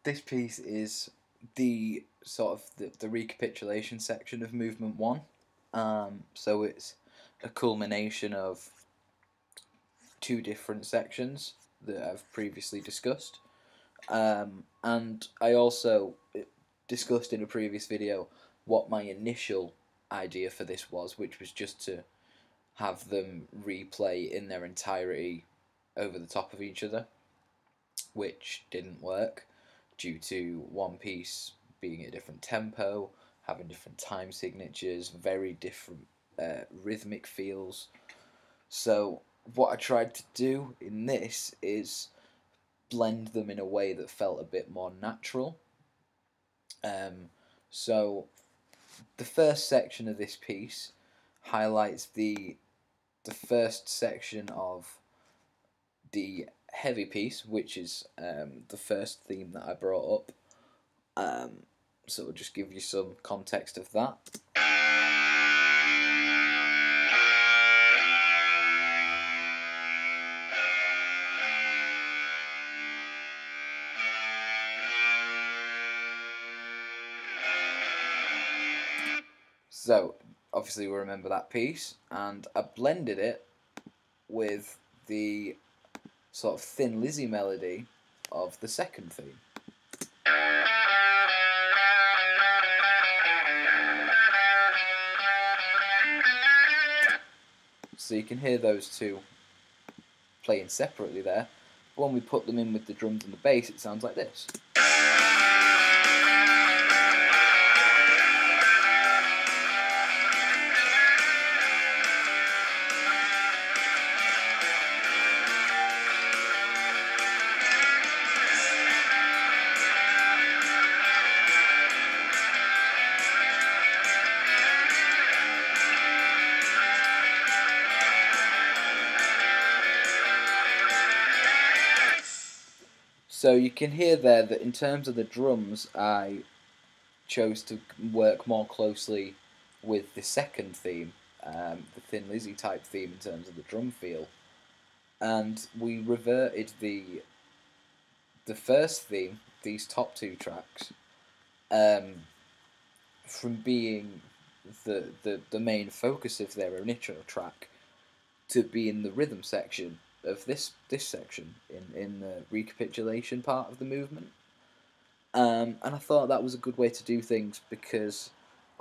this piece is the sort of the recapitulation section of Movement 1. So it's a culmination of two different sections that I've previously discussed. And I also discussed in a previous video what my initial idea for this was, which was just to have them replay in their entirety over the top of each other, which didn't work due to One Piece being at a different tempo, having different time signatures, very different rhythmic feels. So what I tried to do in this is blend them in a way that felt a bit more natural. So the first section of this piece highlights the first section of the heavy piece, which is the first theme that I brought up. So I'll just give you some context of that. So obviously we remember that piece, and I blended it with the sort of Thin Lizzy melody of the second theme. So you can hear those two playing separately there, but when we put them in with the drums and the bass, it sounds like this. So you can hear there that in terms of the drums, I chose to work more closely with the second theme, the Thin Lizzy type theme in terms of the drum feel, and we reverted the first theme, these top two tracks, from being the main focus of their initial track to being the rhythm section of this section in the recapitulation part of the movement. And I thought that was a good way to do things because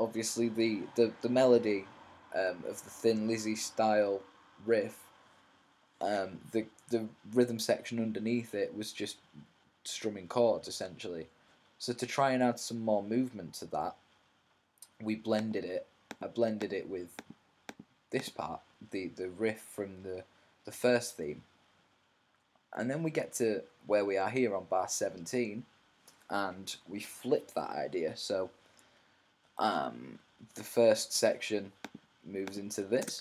obviously the melody of the Thin Lizzy style riff, the rhythm section underneath it was just strumming chords essentially. So to try and add some more movement to that, we blended it. I blended it with this part, the riff from the first theme, and then we get to where we are here on bar 17, and we flip that idea. So the first section moves into this.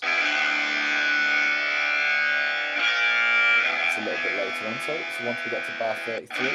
It's a little bit later on, so once we get to bar 33.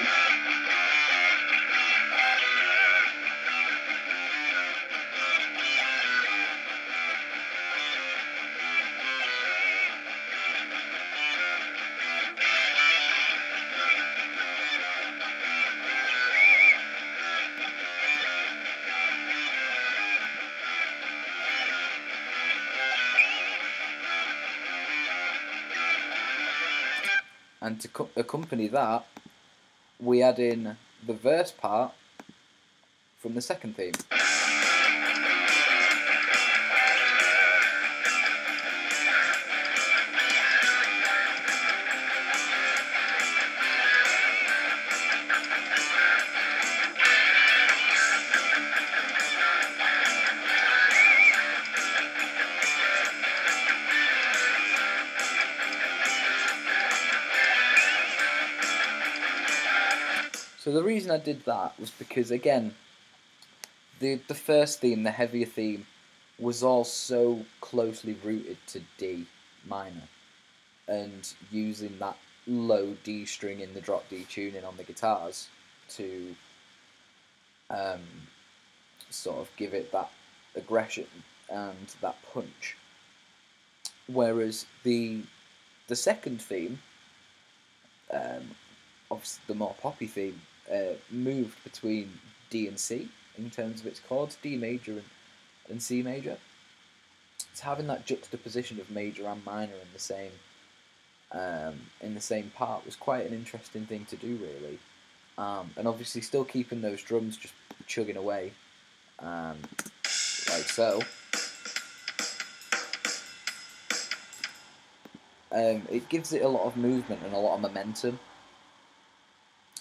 And to accompany that, we add in the verse part from the second theme. So the reason I did that was because, again, the first theme, the heavier theme, was all so closely rooted to D minor, and using that low D string in the drop D tuning on the guitars to sort of give it that aggression and that punch. Whereas the second theme, obviously the more poppy theme, moved between D and C in terms of its chords, D major and C major. It's having that juxtaposition of major and minor in the same part was quite an interesting thing to do, really. And obviously still keeping those drums just chugging away, like so. It gives it a lot of movement and a lot of momentum.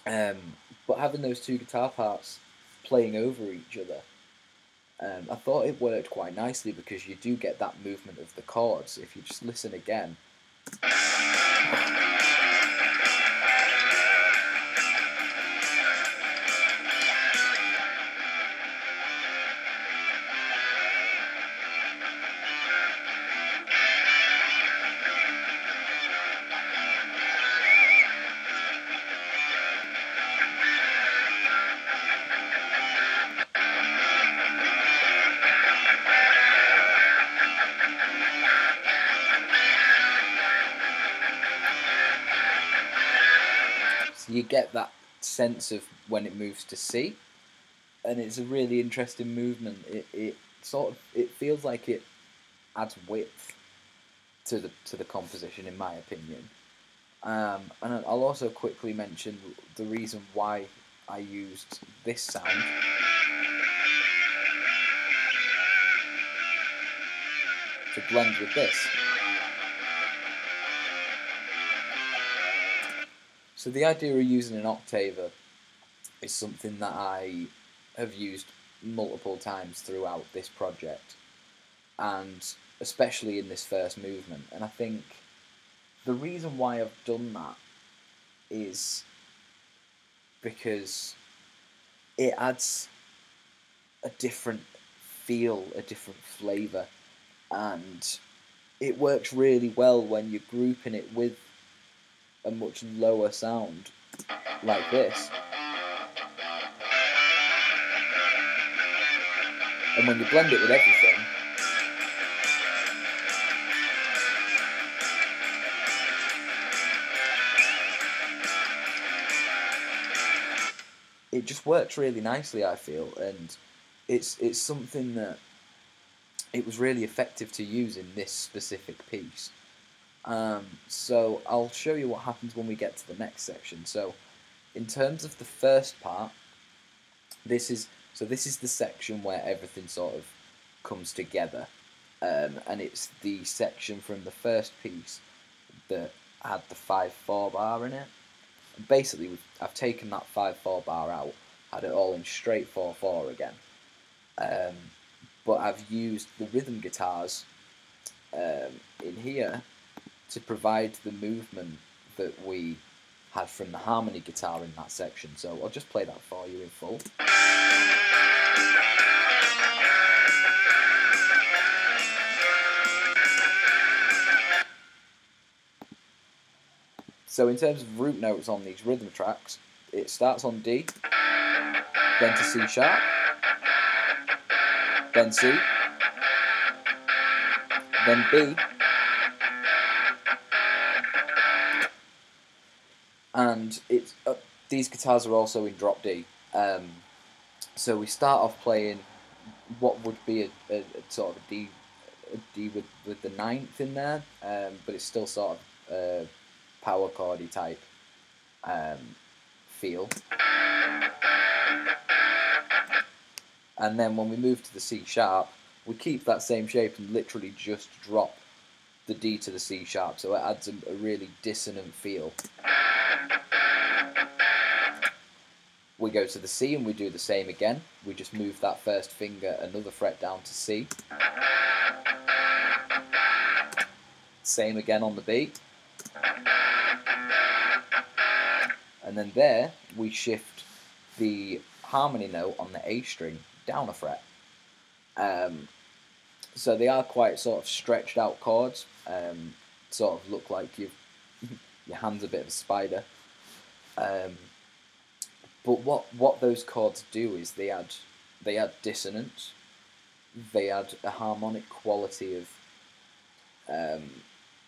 But having those two guitar parts playing over each other, I thought it worked quite nicely because you do get that movement of the chords. If you just listen again. So you get that sense of when it moves to C, and it's a really interesting movement. It feels like it adds width to the composition, in my opinion. And I'll also quickly mention the reason why I used this sound. To blend with this. So the idea of using an octaver is something that I have used multiple times throughout this project, and especially in this first movement. And I think the reason why I've done that is because it adds a different feel, a different flavour, and it works really well when you're grouping it with a much lower sound like this. And when you blend it with everything, it just works really nicely, I feel, and it's something that it was really effective to use in this specific piece. So I'll show you what happens when we get to the next section. So in terms of the first part, this is the section where everything sort of comes together, and it's the section from the first piece that had the 5/4 bar in it. Basically, I've taken that 5/4 bar out, had it all in straight 4/4 again, but I've used the rhythm guitars in here to provide the movement that we had from the harmony guitar in that section. So I'll just play that for you in full. So in terms of root notes on these rhythm tracks, it starts on D, then to C sharp, then C, then B, and it's these guitars are also in drop D. So we start off playing what would be a sort of a D with the ninth in there, but it's still sort of power chordy type feel. And then when we move to the C sharp, we keep that same shape and literally just drop the D to the C sharp, so it adds a really dissonant feel. We go to the C and we do the same again. We just move that first finger another fret down to C. Same again on the B. And then there we shift the harmony note on the A string down a fret. So they are quite sort of stretched out chords, sort of look like your hand's a bit of a spider. But what those chords do is they add dissonance, they add a harmonic quality of,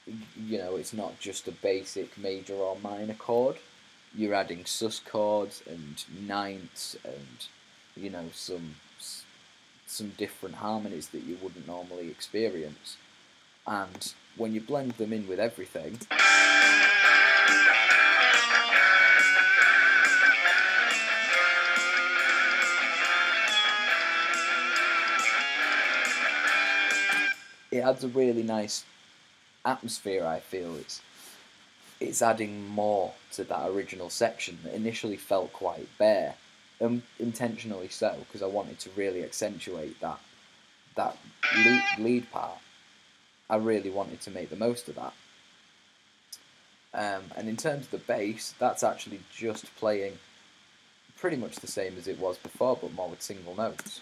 it's not just a basic major or minor chord. you're adding sus chords and ninths and, you know, some different harmonies that you wouldn't normally experience. And when you blend them in with everything, it adds a really nice atmosphere. I feel it's adding more to that original section that initially felt quite bare, intentionally so, because I wanted to really accentuate that lead part. I really wanted to make the most of that. And in terms of the bass, that's actually just playing pretty much the same as it was before, but more with single notes.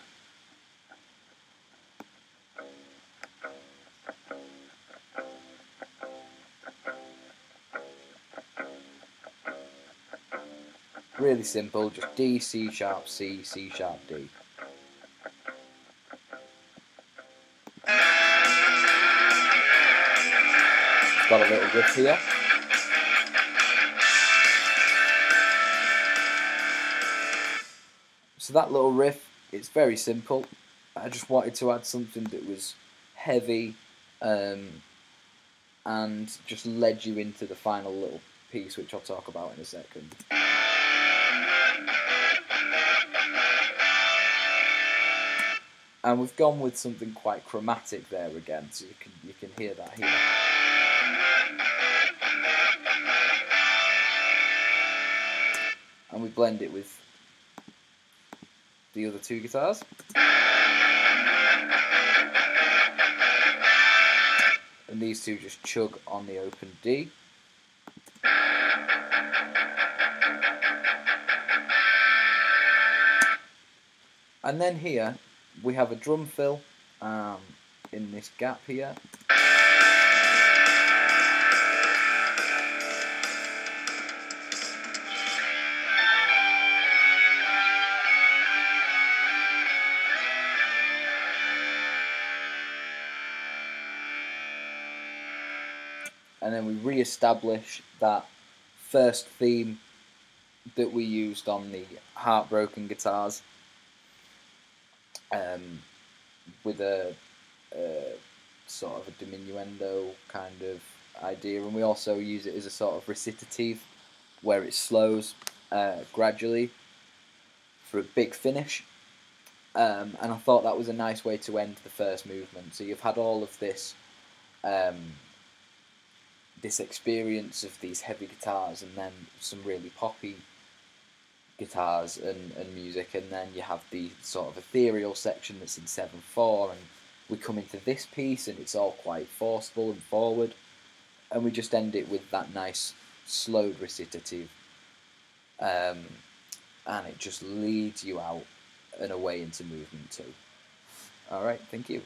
Really simple, just D, C sharp, C, C sharp, D. It's got a little riff here. So that little riff, it's very simple. I just wanted to add something that was heavy and just led you into the final little piece, which I'll talk about in a second. And we've gone with something quite chromatic there again, so you can hear that here. And we blend it with the other two guitars. And these two just chug on the open D. And then here we have a drum fill in this gap here. And then we re-establish that first theme that we used on the Heartbroken guitars, with a sort of a diminuendo kind of idea, and we also use it as a sort of recitative where it slows gradually for a big finish. And I thought that was a nice way to end the first movement. So you've had all of this this experience of these heavy guitars, and then some really poppy guitars and music, and then you have the sort of ethereal section that's in 7/4, and we come into this piece and it's all quite forceful and forward, and we just end it with that nice slowed recitative, and it just leads you out and away into movement 2. Alright, thank you.